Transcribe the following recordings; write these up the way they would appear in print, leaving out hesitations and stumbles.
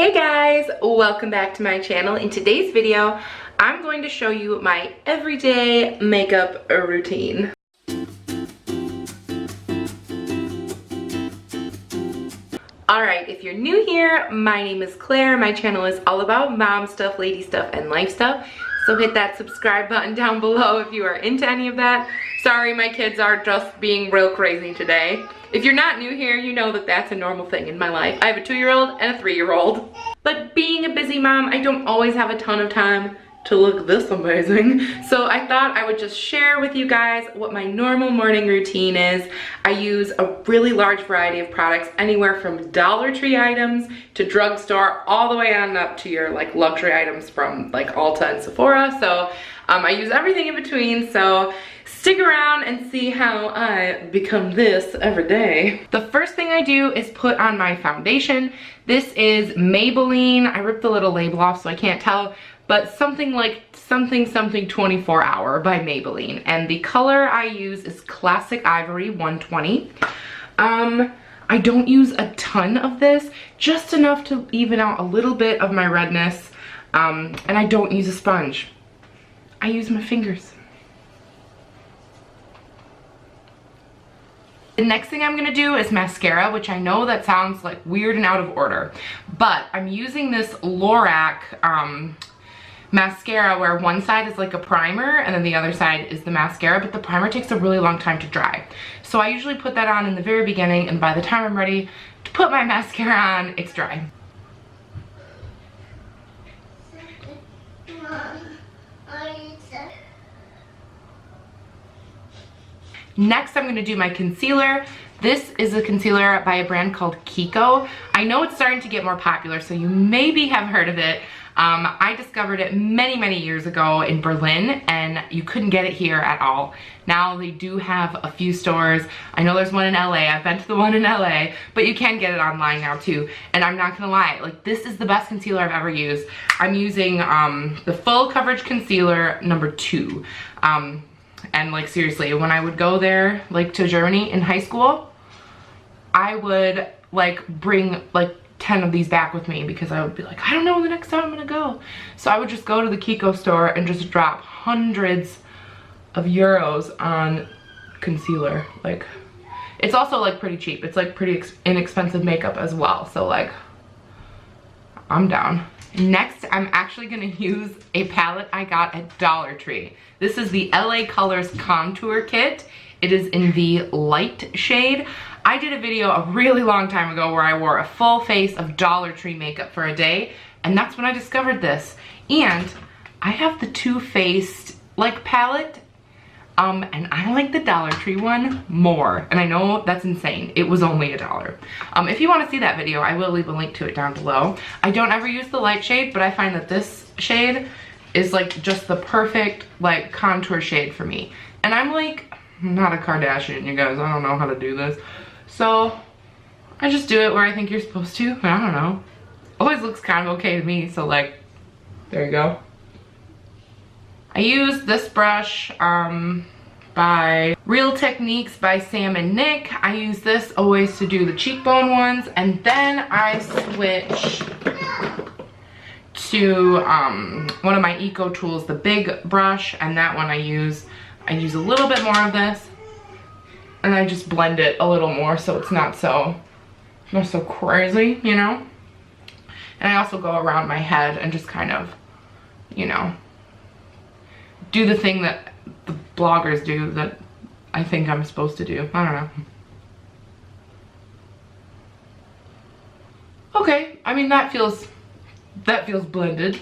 Hey guys, welcome back to my channel. In today's video, I'm going to show you my everyday makeup routine. Alright, if you're new here, my name is Claire. My channel is all about mom stuff, lady stuff, and life stuff. So hit that subscribe button down below if you are into any of that. Sorry, my kids are just being real crazy today. If you're not new here, you know that that's a normal thing in my life. I have a 2-year-old and a 3-year-old. But being a busy mom, I don't always have a ton of time to look this amazing. So I thought I would just share with you guys what my normal morning routine is. I use a really large variety of products, anywhere from Dollar Tree items to drugstore, all the way on up to your like luxury items from like Ulta and Sephora. So I use everything in between. So stick around and see how I become this every day. The first thing I do is put on my foundation. This is Maybelline. I ripped the little label off so I can't tell, but something like something 24 Hour by Maybelline. And the color I use is Classic Ivory 120. I don't use a ton of this, just enough to even out a little bit of my redness. And I don't use a sponge. I use my fingers. The next thing I'm gonna do is mascara, which I know that sounds like weird and out of order, but I'm using this Lorac mascara where one side is like a primer and then the other side is the mascara, but the primer takes a really long time to dry. So I usually put that on in the very beginning, and by the time I'm ready to put my mascara on, it's dry. Next, I'm gonna do my concealer. This is a concealer by a brand called Kiko. I know it's starting to get more popular, so you maybe have heard of it. I discovered it many years ago in Berlin, and you couldn't get it here at all. Now they do have a few stores. I know there's one in LA. I've been to the one in LA, but you can get it online now too. And I'm not gonna lie, like, this is the best concealer I've ever used. I'm using the Full Coverage Concealer number 2. And like, seriously, when I would go there, like to Germany in high school, I would like bring like 10 of these back with me because I would be like, I don't know the next time I'm gonna go. So I would just go to the Kiko store and just drop hundreds of euros on concealer. Like, it's also like pretty cheap. It's like pretty inexpensive makeup as well. So like, I'm down. Next, I'm actually gonna use a palette I got at Dollar Tree. This is the LA Colors Contour Kit. It is in the light shade. I did a video a really long time ago where I wore a full face of Dollar Tree makeup for a day, and that's when I discovered this. And I have the Too Faced like palette, and I like the Dollar Tree one more. And I know that's insane. It was only $1. If you want to see that video, I will leave a link to it down below. I don't ever use the light shade, but I find that this shade is like just the perfect like contour shade for me. And I'm like not a Kardashian, you guys. I don't know how to do this. So I just do it where I think you're supposed to. I don't know. Always looks kind of okay to me. So like, there you go. I use this brush by Real Techniques by Sam and Nick. I use this always to do the cheekbone ones, and then I switch to one of my Eco Tools, the big brush, and that one I use a little bit more of this, and I just blend it a little more so it's not so crazy, you know. And I also go around my head and just kind of, you know, do the thing that the bloggers do that I think I'm supposed to do. I don't know. Okay, I mean, that feels blended.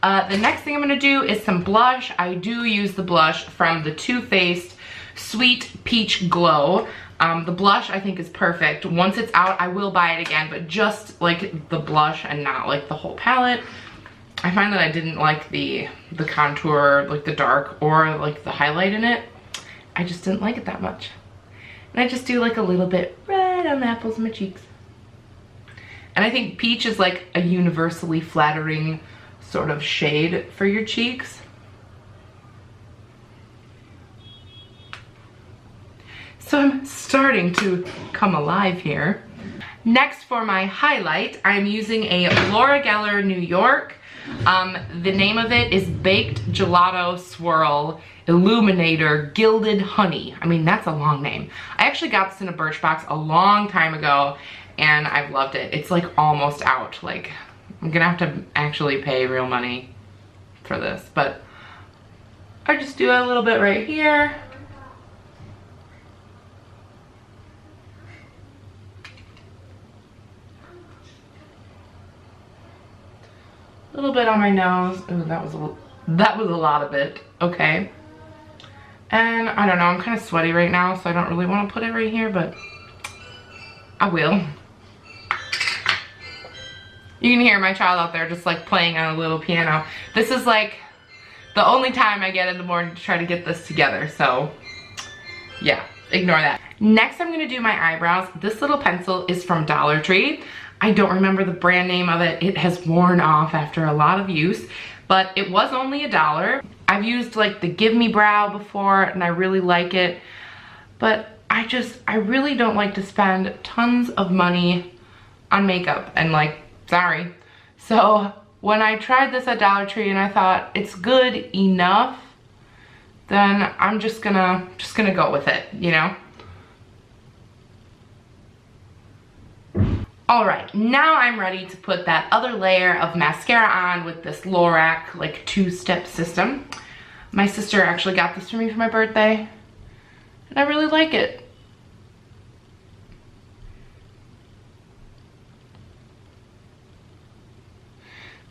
The next thing I'm gonna do is some blush. I do use the blush from the Too Faced Sweet Peach Glow. The blush I think is perfect. Once it's out, I will buy it again, but just like the blush and not like the whole palette. I find that I didn't like the contour, like the dark or like the highlight in it. I just didn't like it that much. And I just do like a little bit red on the apples of my cheeks. And I think peach is like a universally flattering sort of shade for your cheeks. So I'm starting to come alive here. Next, for my highlight, I'm using a Laura Geller New York. The name of it is Baked Gelato Swirl Illuminator Gilded Honey. I mean, that's a long name. I actually got this in a Birchbox a long time ago, and I've loved it. It's like almost out. Like, I'm gonna have to actually pay real money for this, but I just do a little bit right here. A little bit on my nose. Ooh, that was a lot of it. Okay. And I don't know, I'm kind of sweaty right now, so I don't really want to put it right here, but I will. You can hear my child out there just like playing on a little piano. This is like the only time I get in the morning to try to get this together, so yeah, ignore that. Next, I'm gonna do my eyebrows. This little pencil is from Dollar Tree. I don't remember the brand name of it. It has worn off after a lot of use, but it was only $1. I've used like the Give Me Brow before, and I really like it, but I really don't like to spend tons of money on makeup, and like, sorry. So when I tried this at Dollar Tree and I thought it's good enough, then I'm just gonna go with it, you know? All right, now I'm ready to put that other layer of mascara on with this Lorac like two-step system. My sister actually got this for me for my birthday, and I really like it.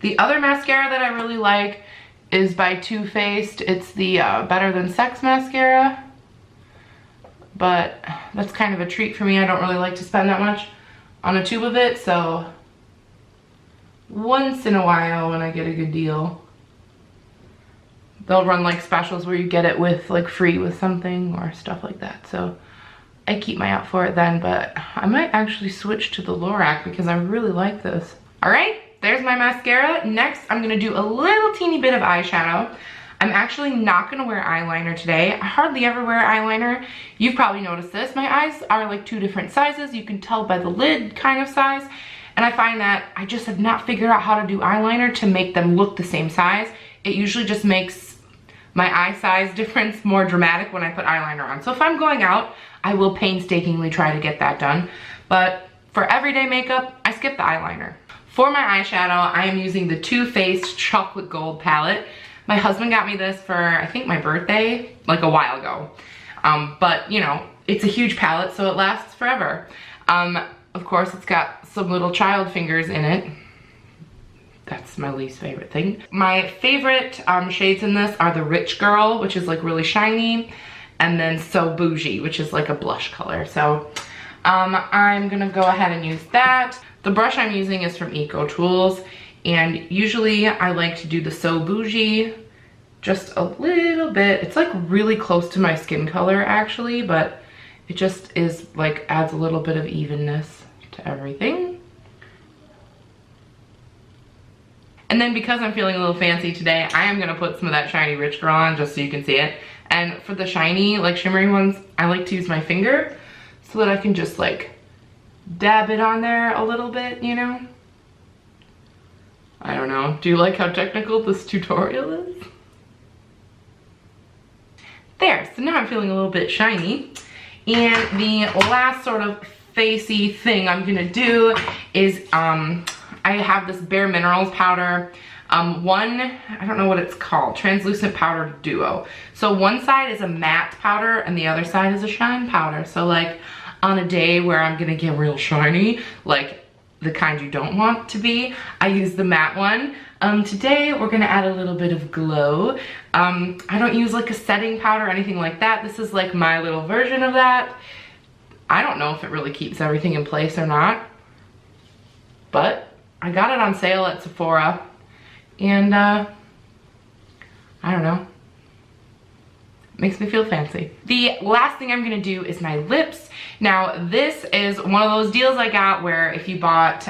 The other mascara that I really like is by Too Faced. It's the Better Than Sex mascara, but that's kind of a treat for me. I don't really like to spend that much on a tube of it, so once in a while when I get a good deal, they'll run like specials where you get it with like free with something or stuff like that. So I keep my eye out for it then, but I might actually switch to the Lorac because I really like this. All right, there's my mascara. Next, I'm gonna do a little teeny bit of eyeshadow. I'm actually not gonna wear eyeliner today. I hardly ever wear eyeliner. You've probably noticed this. My eyes are like two different sizes. You can tell by the lid kind of size. And I find that I just have not figured out how to do eyeliner to make them look the same size. It usually just makes my eye size difference more dramatic when I put eyeliner on. So if I'm going out, I will painstakingly try to get that done. But for everyday makeup, I skip the eyeliner. For my eyeshadow, I am using the Too Faced Chocolate Gold palette. My husband got me this for, I think, my birthday, like a while ago. But, you know, it's a huge palette, so it lasts forever. Of course, it's got some little child fingers in it. That's my least favorite thing. My favorite shades in this are the Rich Girl, which is like really shiny, and then So Bougie, which is like a blush color. So I'm gonna go ahead and use that. The brush I'm using is from Eco Tools. And usually I like to do the So Bougie just a little bit. It's like really close to my skin color actually, but it just is like adds a little bit of evenness to everything. And then because I'm feeling a little fancy today, I am gonna put some of that shiny Rich Girl on just so you can see it. And for the shiny, like shimmery ones, I like to use my finger so that I can just like dab it on there a little bit, you know? I don't know. Do you like how technical this tutorial is? There, so now I'm feeling a little bit shiny. And the last sort of facey thing I'm gonna do is, I have this Bare Minerals powder. I don't know what it's called, Translucent Powder Duo. So one side is a matte powder and the other side is a shine powder. So like on a day where I'm gonna get real shiny, like the kind you don't want to be, I use the matte one. Today we're gonna add a little bit of glow. I don't use like a setting powder or anything like that. This is like my little version of that. I don't know if it really keeps everything in place or not, but I got it on sale at Sephora, and I don't know. Makes me feel fancy. The last thing I'm gonna do is my lips. Now this is one of those deals I got where if you bought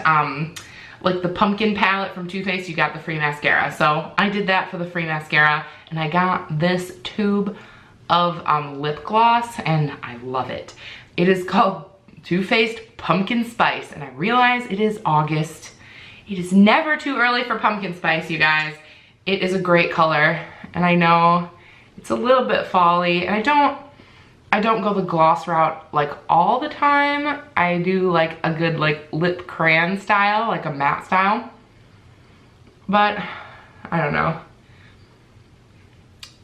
like the pumpkin palette from Too Faced, you got the free mascara. So I did that for the free mascara, and I got this tube of lip gloss, and I love it. It is called Too Faced Pumpkin Spice, and I realize it is August. It is never too early for pumpkin spice, you guys. It is a great color, and I know it's a little bit fall-y, and I don't go the gloss route like all the time. I do like a good like lip crayon style, like a matte style. But I don't know.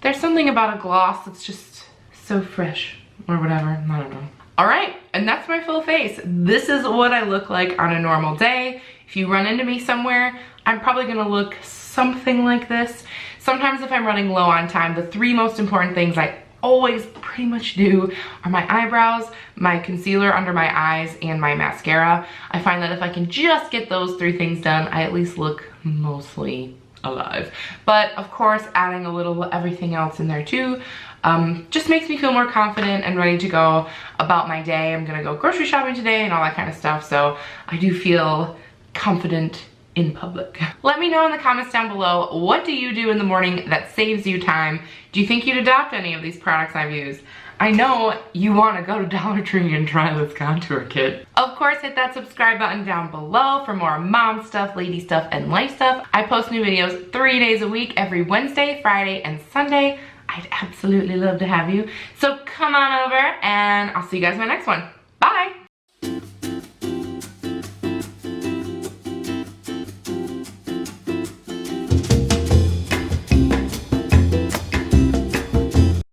There's something about a gloss that's just so fresh or whatever. I don't know. All right, and that's my full face. This is what I look like on a normal day. If you run into me somewhere, I'm probably gonna look something like this. Sometimes if I'm running low on time, the 3 most important things I always pretty much do are my eyebrows, my concealer under my eyes, and my mascara. I find that if I can just get those 3 things done, I at least look mostly alive. But of course, adding a little everything else in there too, just makes me feel more confident and ready to go about my day. I'm gonna go grocery shopping today and all that kind of stuff, so I do feel confident in public. Let me know in the comments down below, what do you do in the morning that saves you time? Do you think you'd adopt any of these products I've used? I know you want to go to Dollar Tree and try this contour kit. Of course, hit that subscribe button down below for more mom stuff, lady stuff, and life stuff. I post new videos 3 days a week, every Wednesday, Friday, and Sunday. I'd absolutely love to have you. So come on over, and I'll see you guys in my next one. Bye!